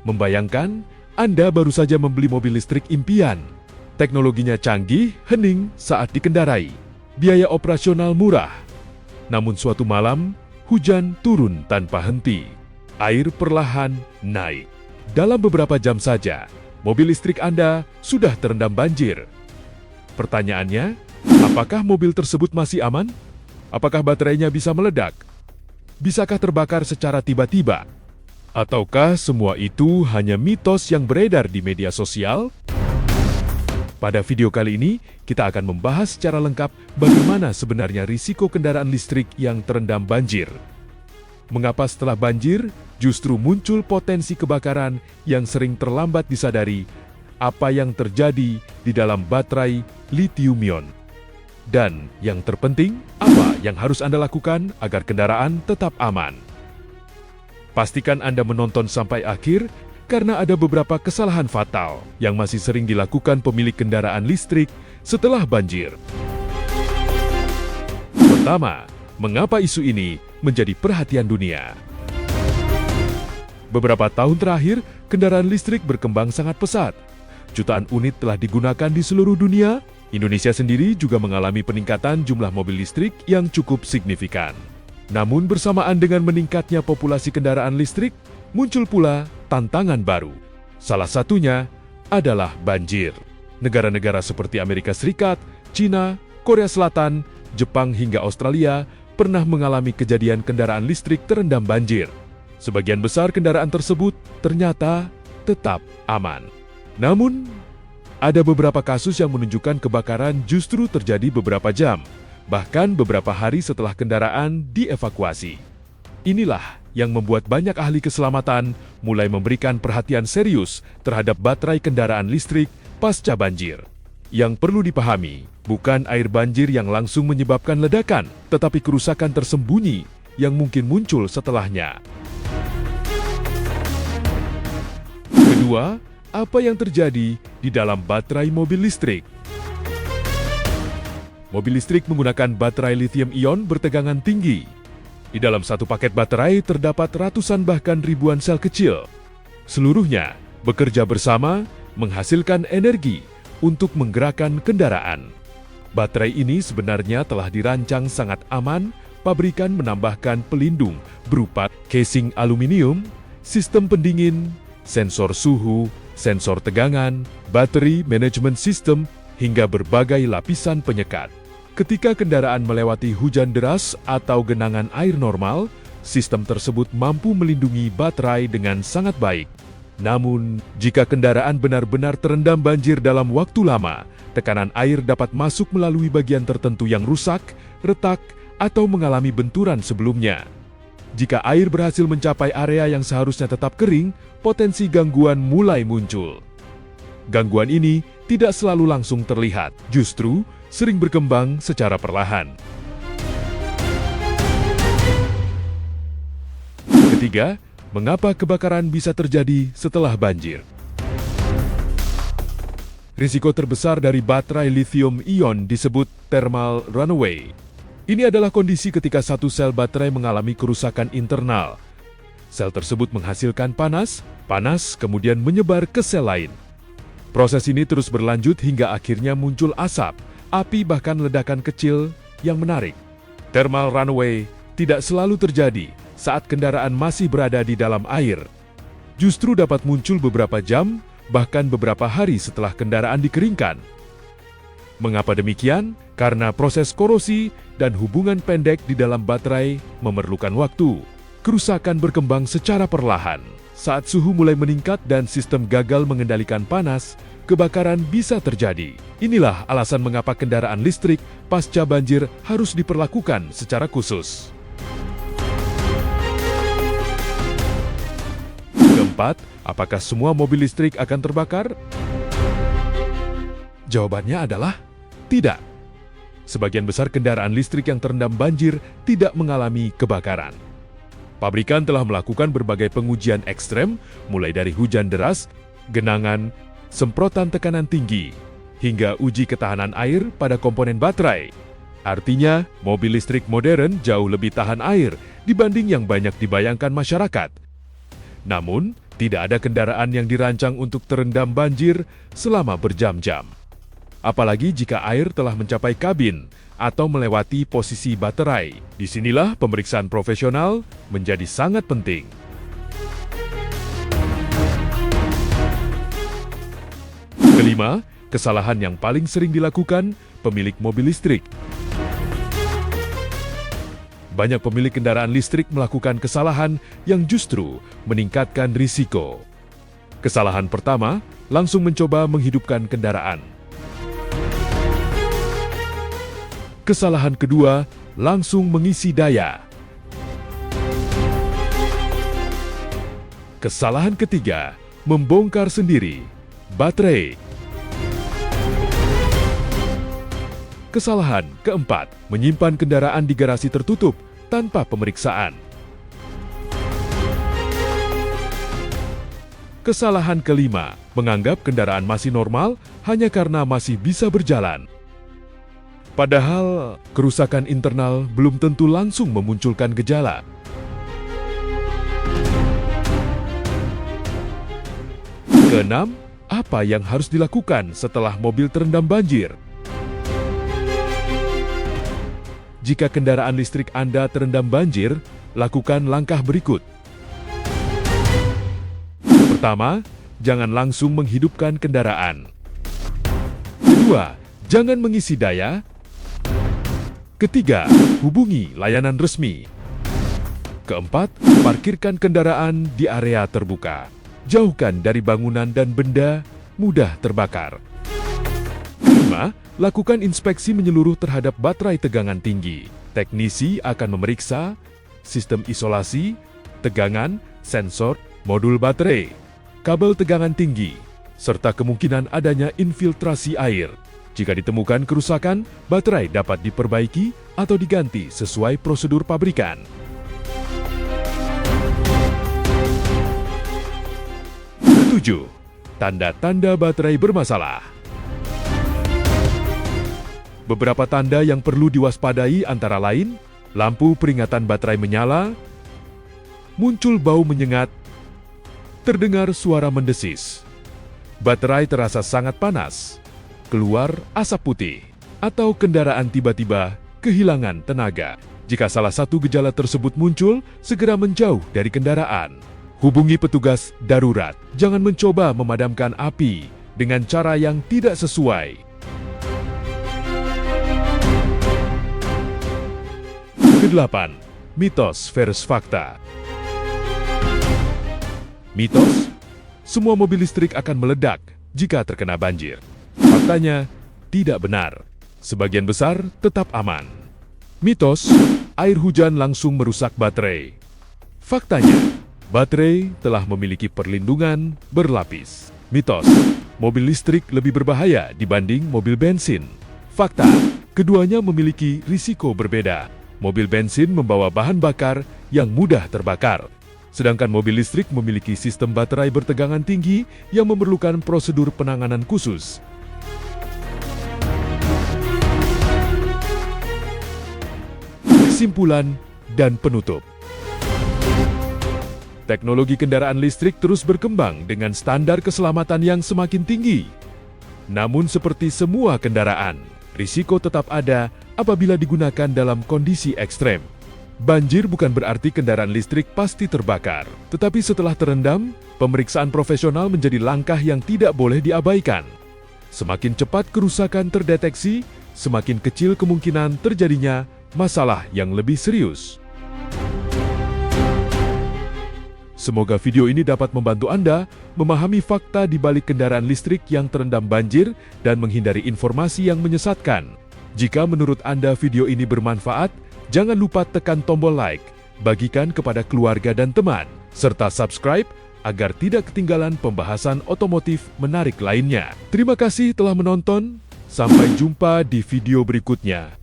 Membayangkan, Anda baru saja membeli mobil listrik impian. Teknologinya canggih, hening saat dikendarai. Biaya operasional murah. Namun suatu malam, hujan turun tanpa henti. Air perlahan naik. Dalam beberapa jam saja, mobil listrik Anda sudah terendam banjir. Pertanyaannya, apakah mobil tersebut masih aman? Apakah baterainya bisa meledak? Bisakah terbakar secara tiba-tiba? Ataukah semua itu hanya mitos yang beredar di media sosial? Pada video kali ini, kita akan membahas secara lengkap bagaimana sebenarnya risiko kendaraan listrik yang terendam banjir. Mengapa setelah banjir, justru muncul potensi kebakaran yang sering terlambat disadari, apa yang terjadi di dalam baterai lithium-ion. Dan yang terpenting, apa yang harus Anda lakukan agar kendaraan tetap aman. Pastikan Anda menonton sampai akhir, karena ada beberapa kesalahan fatal yang masih sering dilakukan pemilik kendaraan listrik setelah banjir. Pertama, mengapa isu ini menjadi perhatian dunia? Beberapa tahun terakhir, kendaraan listrik berkembang sangat pesat. Jutaan unit telah digunakan di seluruh dunia. Indonesia sendiri juga mengalami peningkatan jumlah mobil listrik yang cukup signifikan. Namun bersamaan dengan meningkatnya populasi kendaraan listrik, muncul pula tantangan baru. Salah satunya adalah banjir. Negara-negara seperti Amerika Serikat, China, Korea Selatan, Jepang hingga Australia pernah mengalami kejadian kendaraan listrik terendam banjir. Sebagian besar kendaraan tersebut ternyata tetap aman. Namun, ada beberapa kasus yang menunjukkan kebakaran justru terjadi beberapa jam, bahkan beberapa hari setelah kendaraan dievakuasi. Inilah yang membuat banyak ahli keselamatan mulai memberikan perhatian serius terhadap baterai kendaraan listrik pasca banjir. Yang perlu dipahami, bukan air banjir yang langsung menyebabkan ledakan, tetapi kerusakan tersembunyi yang mungkin muncul setelahnya. Kedua, apa yang terjadi di dalam baterai mobil listrik? Mobil listrik menggunakan baterai lithium-ion bertegangan tinggi. Di dalam satu paket baterai terdapat ratusan bahkan ribuan sel kecil. Seluruhnya bekerja bersama menghasilkan energi untuk menggerakkan kendaraan. Baterai ini sebenarnya telah dirancang sangat aman. Pabrikan menambahkan pelindung berupa casing aluminium, sistem pendingin, sensor suhu, sensor tegangan, bateri manajemen sistem, hingga berbagai lapisan penyekat. Ketika kendaraan melewati hujan deras atau genangan air normal, sistem tersebut mampu melindungi baterai dengan sangat baik. Namun, jika kendaraan benar-benar terendam banjir dalam waktu lama, tekanan air dapat masuk melalui bagian tertentu yang rusak, retak, atau mengalami benturan sebelumnya. Jika air berhasil mencapai area yang seharusnya tetap kering, potensi gangguan mulai muncul. Gangguan ini tidak selalu langsung terlihat, justru sering berkembang secara perlahan. Ketiga, mengapa kebakaran bisa terjadi setelah banjir? Risiko terbesar dari baterai lithium-ion disebut thermal runaway. Ini adalah kondisi ketika satu sel baterai mengalami kerusakan internal. Sel tersebut menghasilkan panas kemudian menyebar ke sel lain. Proses ini terus berlanjut hingga akhirnya muncul asap, api bahkan ledakan kecil yang menarik. Thermal runaway tidak selalu terjadi saat kendaraan masih berada di dalam air. Justru dapat muncul beberapa jam, bahkan beberapa hari setelah kendaraan dikeringkan. Mengapa demikian? Karena proses korosi dan hubungan pendek di dalam baterai memerlukan waktu. Kerusakan berkembang secara perlahan. Saat suhu mulai meningkat dan sistem gagal mengendalikan panas, kebakaran bisa terjadi. Inilah alasan mengapa kendaraan listrik pasca banjir harus diperlakukan secara khusus. Keempat, apakah semua mobil listrik akan terbakar? Jawabannya adalah tidak. Sebagian besar kendaraan listrik yang terendam banjir tidak mengalami kebakaran. Pabrikan telah melakukan berbagai pengujian ekstrem, mulai dari hujan deras, genangan, semprotan tekanan tinggi, hingga uji ketahanan air pada komponen baterai. Artinya, mobil listrik modern jauh lebih tahan air dibanding yang banyak dibayangkan masyarakat. Namun, Tidak ada kendaraan yang dirancang untuk terendam banjir selama berjam-jam. Apalagi jika air telah mencapai kabin atau melewati posisi baterai. Disinilah pemeriksaan profesional menjadi sangat penting. Kelima, kesalahan yang paling sering dilakukan pemilik mobil listrik. Banyak pemilik kendaraan listrik melakukan kesalahan yang justru meningkatkan risiko. Kesalahan pertama, langsung mencoba menghidupkan kendaraan. Kesalahan kedua, langsung mengisi daya. Kesalahan ketiga, membongkar sendiri baterai. Kesalahan keempat, menyimpan kendaraan di garasi tertutup tanpa pemeriksaan. Kesalahan kelima, menganggap kendaraan masih normal hanya karena masih bisa berjalan. Padahal, kerusakan internal belum tentu langsung memunculkan gejala. Keenam, apa yang harus dilakukan setelah mobil terendam banjir? Jika kendaraan listrik Anda terendam banjir, lakukan langkah berikut. Pertama, jangan langsung menghidupkan kendaraan. Kedua, jangan mengisi daya. Ketiga, hubungi layanan resmi. Keempat, parkirkan kendaraan di area terbuka. Jauhkan dari bangunan dan benda mudah terbakar. Kelima, lakukan inspeksi menyeluruh terhadap baterai tegangan tinggi. Teknisi akan memeriksa sistem isolasi, tegangan, sensor, modul baterai, kabel tegangan tinggi, serta kemungkinan adanya infiltrasi air. Jika ditemukan kerusakan, baterai dapat diperbaiki atau diganti sesuai prosedur pabrikan. Ketujuh, tanda-tanda baterai bermasalah. Beberapa tanda yang perlu diwaspadai antara lain, lampu peringatan baterai menyala, muncul bau menyengat, terdengar suara mendesis, baterai terasa sangat panas, keluar asap putih, atau kendaraan tiba-tiba kehilangan tenaga. Jika salah satu gejala tersebut muncul, segera menjauh dari kendaraan. Hubungi petugas darurat. Jangan mencoba memadamkan api dengan cara yang tidak sesuai. Kedelapan, mitos versus fakta. Mitos, semua mobil listrik akan meledak jika terkena banjir. Faktanya, tidak benar. Sebagian besar tetap aman. Mitos, air hujan langsung merusak baterai. Faktanya, baterai telah memiliki perlindungan berlapis. Mitos, mobil listrik lebih berbahaya dibanding mobil bensin. Fakta, keduanya memiliki risiko berbeda. Mobil bensin membawa bahan bakar yang mudah terbakar, sedangkan mobil listrik memiliki sistem baterai bertegangan tinggi yang memerlukan prosedur penanganan khusus. Kesimpulan dan penutup. Teknologi kendaraan listrik terus berkembang dengan standar keselamatan yang semakin tinggi. Namun seperti semua kendaraan, risiko tetap ada apabila digunakan dalam kondisi ekstrem. Banjir bukan berarti kendaraan listrik pasti terbakar, tetapi setelah terendam, pemeriksaan profesional menjadi langkah yang tidak boleh diabaikan. Semakin cepat kerusakan terdeteksi, semakin kecil kemungkinan terjadinya masalah yang lebih serius. Semoga video ini dapat membantu Anda memahami fakta di balik kendaraan listrik yang terendam banjir dan menghindari informasi yang menyesatkan. Jika menurut Anda video ini bermanfaat, jangan lupa tekan tombol like, bagikan kepada keluarga dan teman, serta subscribe agar tidak ketinggalan pembahasan otomotif menarik lainnya. Terima kasih telah menonton, sampai jumpa di video berikutnya.